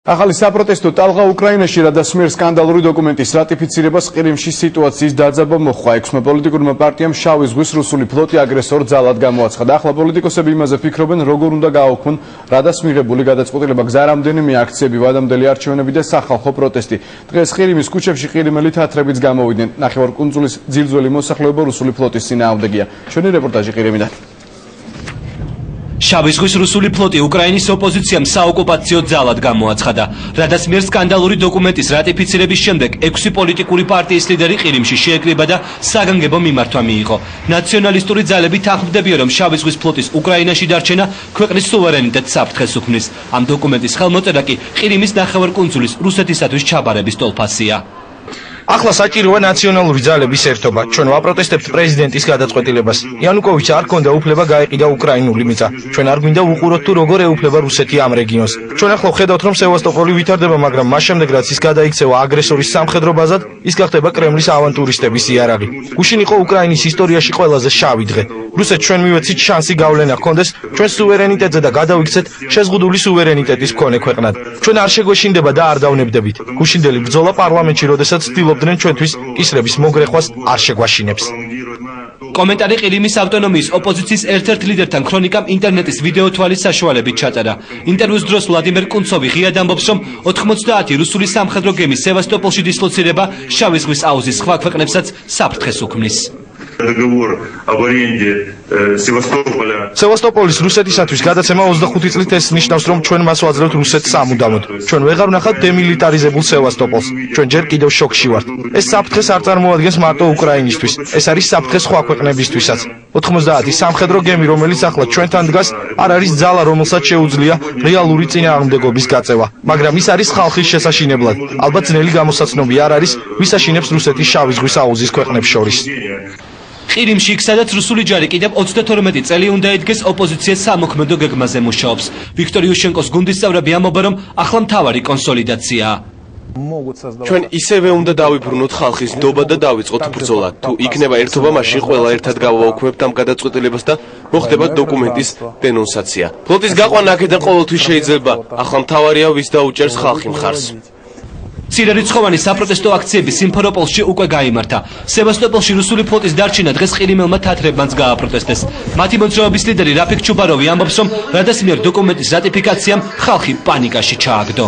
ახალი საპროტესტო ტალღა უკრაინაში რადასმიერ სკანდალური დოკუმენტის რატიფიცირებას ყირიმში სიტუაციის დაძაბვა მოჰყვა. ექვსმა პოლიტიკურმა პარტიამ შავი ზღვის რუსული ფლოტი აგრესორ ძალად გამოაცხადა. ახლა პოლიტიკოსები იმაზე ფიქრობენ, როგორ უნდა გააუქმონ რადასმიღებული გადაწყვეტილება, გზა რამდენიმე აქციები, ვადამდელი არჩევნები და სახალხო პროტესტი. დღეს ყირიმის ქუჩებში ყირიმელი თათრებიც გამოვიდნენ. ნახევარკუნძულის ძილძველი მოსახლეობა რუსული ფლოტის წინააღმდეგია. ჩვენი რეპორტაჟი ყირიმიდან. შავი ზღვის რუსული ფლოტი უკრაინის ოპოზიციამ საოკუპაციო ძალად გამოაცხადა. რადასმიერ სკანდალური დოკუმენტის რატიფიცირების შემდეგ 6 პოლიტიკური პარტიის ლიდერი ყირიმში შეეკრიბა და საგანგებო მიმართვა მიიღო. ნაციონალისტური ძალები თანხმდებიან, რომ შავი ზღვის ფლოტის უკრაინაში დარჩენა ქვეყნის სუვერენიტეტს საფრთხეს უქმნის. ამ დოკუმენტის ხელმოწერა კი ყირიმის ნახევარკუნძულის რუსეთისათვის ჩაბარების ტოლფასია. ახლა საჭიროა ნაციონალური ძალების ერთობა. ჩვენ ვაპროტესტებთ პრეზიდენტის გადაწყვეტილებას. იანუკოვიჩს არ ჰქონდა უფლება გაეყიდა უკრაინული მიწა. ჩვენ არ გვინდა უყუროთ თუ როგორ ეუფლება რუსეთი ამ რეგიონს. ჩვენ ახლა ვხედავთ, რომ სევასტოპოლი ვითარდება, მაგრამ მას შემდეგ რაც ის გადაიქცევა აგრესორის სამხედრო ბაზად, ის გახდება კრემლის ავანტურისტების იარაღი. გუშინ იყო უკრაინის ისტორიაში ყველაზე შავი დღე. რუსეთს ჩვენ მივეცით შანსი გავლენა ჰქონდეს ჩვენ სუვერენიტეტზე და გადავიქცეთ შეზღუდული სუვერენიტეტის მქონე ქვეყნად. ჩვენ არ შეგვეშინდება და არ დავნებდებით. გუშინდელი ბრძოლა პარლამენტში, როდესაც ცდილობდნენ ჩვენთვის კისრების მოგრეხვას არ შეგვაშინებს. კომენტარი ყირიმის ავტონომიის ოპოზიციის ერთ-ერთ ლიდერთან ქრონიკამ ინტერნეტის ვიდეო თვალის საშუალებით ჩაწერა. ინტერვიუს დროს ვლადიმერ კუნცოვი ღიად ამბობს, რომ 90 რუსული სამხედრო გემის სევასტოპოლში დისლოცირება შავი ზღვის აუზის სხვა ქვეყნებსაც საფრთხეს უქმნის. სევასტოპოლის რუსეთისათვის გადაცემა 25 წლით ეს ნიშნავს, რომ ჩვენ მას ვაძლევთ რუსეთს სამუდამოდ. ჩვენ ვეღარ ვნახავთ დემილიტარიზებულ სევასტოპოლს. ჩვენ ჯერ კიდევ შოკში ვართ. ეს საფრთხეს არ წარმოადგენს მარტო უკრაინისთვის. ეს არის საფრთხე სხვა ქვეყნებისთვისაც. 90 სამხედრო გემი, რომელიც ახლა ჩვენთან დგას, არ არის ძალა, რომელსაც შეუძლია რეალური წინააღმდეგობის გაწევა. მაგრამ ის არის ხალხის შესაშინებლად. ალბათ ძნელი გამოსაცნობი არ არის, ვის აშინებს რუსეთის შავი ზღვის აუზის ქვეყნებს შორის. ყირიმში იქ, სადაც რუსული ჯარი კიდევ 32 წელი უნდა ედგეს, ოპოზიცია სამოქმედო გეგმაზე მუშაობს. ვიქტორ იუშენკოს გუნდის წევრები ამბობენ, რომ ახლა მთავარი კონსოლიდაციაა. ჩვენ ისევე უნდა დავიბრუნოთ ხალხის ნდობა და დავიწყოთ ბრძოლა. თუ იქნება ერთობა, მაშინ ყველა ერთად გავაუქმებთ ამ გადაწყვეტილებას და მოხდება დოკუმენტის დენონსაცია. ფლოტის გაყვანა აქედან ყოველთვის შეიძლება. ახლა მთავარია, ვის დაუჭერს ხალხი მხარს. მცირერიცხოვანი საპროტესტო აქციები სიმფეროპოლში უკვე გაიმართა. სევასტოპოლში რუსული ფლოტის დარჩენა დღეს ყირიმელმა თათრებმაც გააპროტესტეს. მათი მოძრაობის ლიდერი რაფიკ ჩუბაროვი ამბობს, რომ რადასმიერ დოკუმენტის რატიფიკაციამ ხალხი პანიკაში ჩააგდო.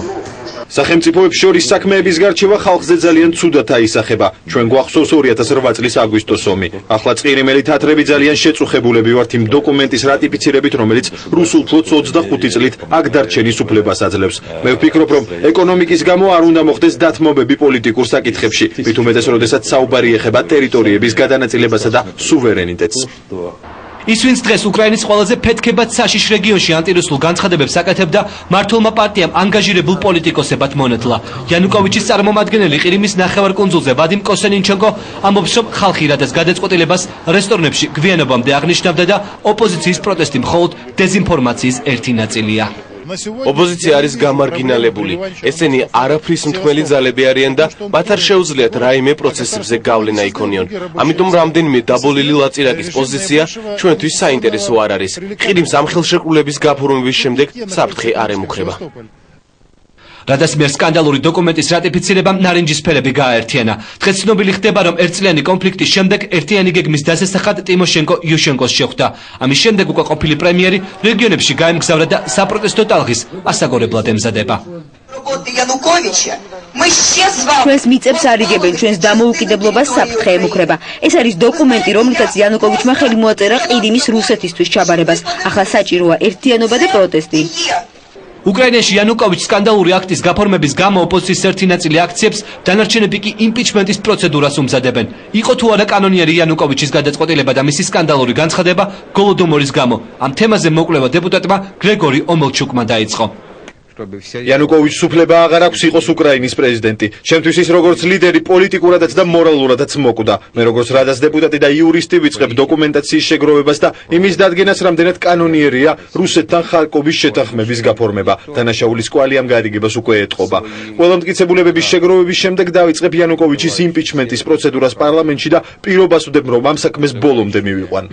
სახელმწიფოებს შორის საქმეების გარჩევა ხალხზე ძალიან ცუდად აისახება. ჩვენ გვახსოვს 2008 წლის აგვისტოს ომი. ახლა ყირიმელი თათრები ძალიან შეწუხებულები ვართ იმ დოკუმენტის რატიფიცირებით, რომელიც რუსულ ფლოტს 25 წლით აქ დარჩენის უფლებას აძლევს. მე ვფიქრობ, რომ ეკონომიკის გამო არ უნდა მოხდეს დათმობები პოლიტიკურ საკითხებში, მით უმეტეს, როდესაც საუბარი ეხება ტერიტორიების გადანაწილებასა და სუვერენიტეტს. ის ვინც დღეს უკრაინის ყველაზე ფეთქებად საშიშ რეგიონში ანტირუსულ განცხადებებს აკეთებდა, მართლმა პარტიამ ანგაჟირებულ პოლიტიკოსებად მონათლა. იანუკოვიჩის წარმომადგენელი ყირიმის ნახევარკუნძულზე ვადიმ კოსენინჩენკო ამბობს, რომ ხალხი რადას გადაწყვეტილებას რესტორნებში გვიანობამდე აღნიშნავდა და ოპოზიციის პროტესტი მხოლოდ დეზინფორმაციის ერთი ნაწილია. ოპოზიცია არის გამარგინალებული. ესენი არაფრის მთქმელი ძალები არიან და მათ არ შეუძლიათ რაიმე პროცესებზე გავლენა იქონიონ. ამიტომ რამდენიმე დაბოლილი ლაწირაკის პოზიცია ჩვენთვის საინტერესო არ არის. ყირიმს ამ ხელშეკრულების გაფორმების შემდეგ საფრთხე არ ემუქრება. რადასმიერ სკანდალური დოკუმენტის რატიფიცირებამ ნარინჯისფერები გააერთიანა. დღეს ცნობილი ხდება, რომ ერთწლიანი კონფლიქტის შემდეგ ერთიანი გეგმის დასასახად ტიმოშენკო იუშენკოს შეხვდა. ამის შემდეგ უკვე ყოფილი პრემიერი რეგიონებში გაემგზავრა და საპროტესტო ტალღის ასაგორებლად ემზადება. ჩვენს მიწებს არიგებენ, ჩვენს დამოუკიდებლობას საფრთხე ემუქრება. ეს არის დოკუმენტი, რომლითაც იანუკოვიჩმა ხელი მოაწერა ყირიმის რუსეთისთვის ჩაბარებას. ახლა საჭიროა ერთიანობა და პროტესტი. უკრაინაში იანუკოვიჩის სკანდალური აქტის გაფორმების გამო ოპოზიციის ერთი ნაწილი აქციებს, დანარჩენები კი იმპიჩმენტის პროცედურას უმზადებენ. იყო თუ არა კანონიერი იანუკოვიჩის გადაწყვეტილება და მისი სკანდალური განცხადება გოლოდომორის გამო. ამ თემაზე მოკვლევა დეპუტატმა გრეგორი ომელჩუკმა დაიწყო. იანუკოვიჩს უფლება აღარ აქვს იყოს უკრაინის პრეზიდენტი. ჩემთვის ის როგორც ლიდერი პოლიტიკურადაც და მორალურადაც მოკვდა. მე როგორც რადას დეპუტატი და იურისტი ვიწყებ დოკუმენტაციის შეგროვებას და იმის დადგენას, რამდენად კანონიერია რუსეთთან ხარკოვის შეთანხმების გაფორმება. დანაშაულის კვალი ამ გარიგებას უკვე ეტყობა. ყველა მტკიცებულებების შეგროვების შემდეგ დავიწყებ იანუკოვიჩის იმპიჩმენტის პროცედურას პარლამენტში და პირობას ვდებ, რომ ამ საქმეს ბოლომდე მივიყვან.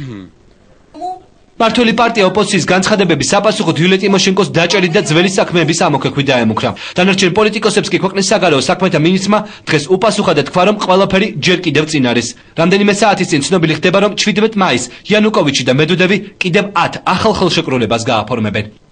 მართველი პარტია ოპოზიციის განცხადებების საპასუხოდ იულია ტიმოშენკოს დაჭერით და ძველი საქმეების ამოქექვით დაემუქრა. დანარჩენ პოლიტიკოსებს კი ქვეყნის საგარეო საქმეთა მინისტრმა დღეს უპასუხა და თქვა, რომ ყველაფერი ჯერ კიდევ წინ არის. რამდენიმე საათის წინ ცნობილი ხდება, რომ 17 მაისს იანუკოვიჩი და მედვედევი კიდევ 10 ახალ ხელშეკრულებას გააფორმებენ.